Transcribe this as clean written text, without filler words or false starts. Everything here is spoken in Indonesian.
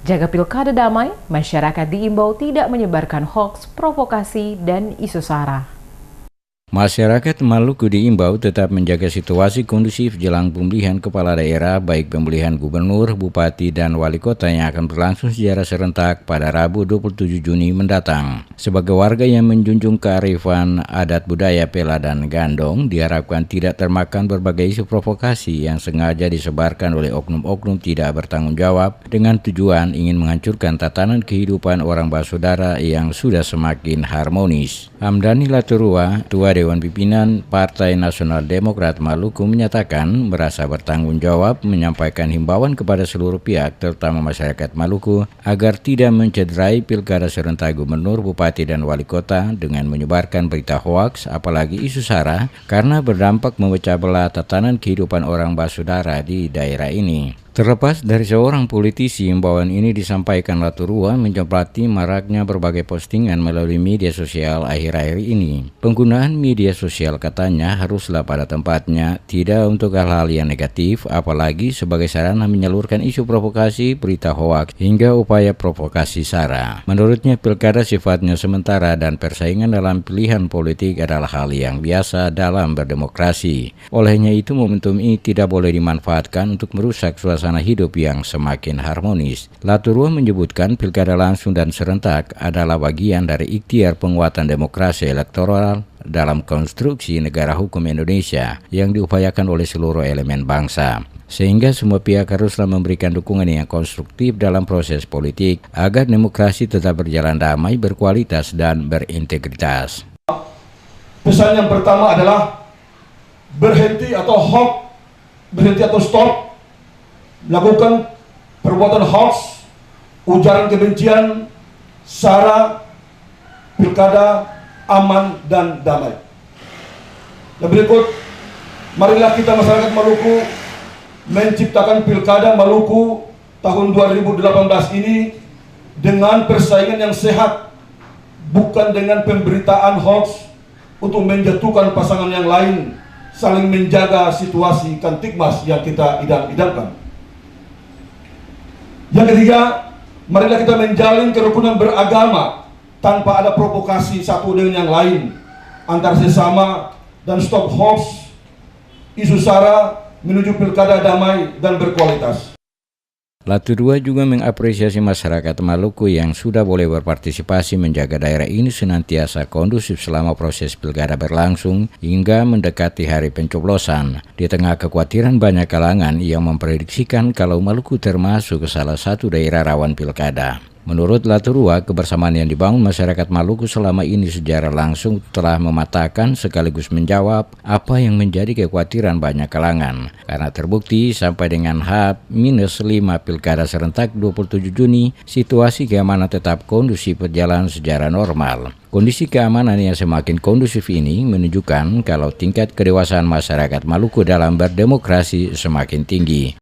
Jaga pilkada damai, masyarakat diimbau tidak menyebarkan hoaks, provokasi, dan isu sara. Masyarakat Maluku diimbau tetap menjaga situasi kondusif jelang pemilihan kepala daerah, baik pemilihan gubernur, bupati, dan wali kota yang akan berlangsung secara serentak pada Rabu 27 Juni mendatang. Sebagai warga yang menjunjung kearifan adat budaya Pela dan Gandong, diharapkan tidak termakan berbagai isu provokasi yang sengaja disebarkan oleh oknum-oknum tidak bertanggung jawab dengan tujuan ingin menghancurkan tatanan kehidupan orang bersaudara yang sudah semakin harmonis. Hamdani Laturua, Ketua Dewan Pimpinan Partai Nasional Demokrat Maluku, menyatakan merasa bertanggung jawab menyampaikan himbauan kepada seluruh pihak, terutama masyarakat Maluku, agar tidak mencederai pilkada serentak gubernur, bupati, dan wali kota dengan menyebarkan berita hoaks, apalagi isu sara, karena berdampak memecah belah tatanan kehidupan orang bersaudara di daerah ini. Terlepas dari seorang politisi, himbauan ini disampaikan Laturua menyoroti maraknya berbagai postingan melalui media sosial akhir-akhir ini. Penggunaan media sosial, katanya, haruslah pada tempatnya, tidak untuk hal-hal yang negatif, apalagi sebagai sarana menyalurkan isu provokasi, berita hoaks, hingga upaya provokasi sara. Menurutnya, pilkada sifatnya sementara dan persaingan dalam pilihan politik adalah hal yang biasa dalam berdemokrasi. Olehnya itu, momentum ini tidak boleh dimanfaatkan untuk merusak suasana hidup yang semakin harmonis. Laturua menyebutkan pilkada langsung dan serentak adalah bagian dari ikhtiar penguatan demokrasi elektoral dalam konstruksi negara hukum Indonesia yang diupayakan oleh seluruh elemen bangsa. Sehingga semua pihak haruslah memberikan dukungan yang konstruktif dalam proses politik agar demokrasi tetap berjalan damai, berkualitas, dan berintegritas. Pesan yang pertama adalah berhenti atau stop melakukan perbuatan hoax, ujaran kebencian, sara, pilkada aman dan damai. Dan berikut, marilah kita masyarakat Maluku menciptakan pilkada Maluku tahun 2018 ini dengan persaingan yang sehat, bukan dengan pemberitaan hoax untuk menjatuhkan pasangan yang lain, saling menjaga situasi kantikmas yang kita idam-idamkan. Yang ketiga, marilah kita menjalin kerukunan beragama tanpa ada provokasi satu dengan yang lain antar sesama, dan stop hoax, isu sara menuju pilkada damai dan berkualitas. Laturua juga mengapresiasi masyarakat Maluku yang sudah boleh berpartisipasi menjaga daerah ini senantiasa kondusif selama proses pilkada berlangsung hingga mendekati hari pencoblosan. Di tengah kekhawatiran banyak kalangan yang memprediksikan kalau Maluku termasuk salah satu daerah rawan pilkada. Menurut Laturua, kebersamaan yang dibangun masyarakat Maluku selama ini secara langsung telah mematahkan sekaligus menjawab apa yang menjadi kekhawatiran banyak kalangan. Karena terbukti sampai dengan H-5 pilkada serentak 27 Juni, situasi keamanan tetap kondusif berjalan secara normal. Kondisi keamanan yang semakin kondusif ini menunjukkan kalau tingkat kedewasaan masyarakat Maluku dalam berdemokrasi semakin tinggi.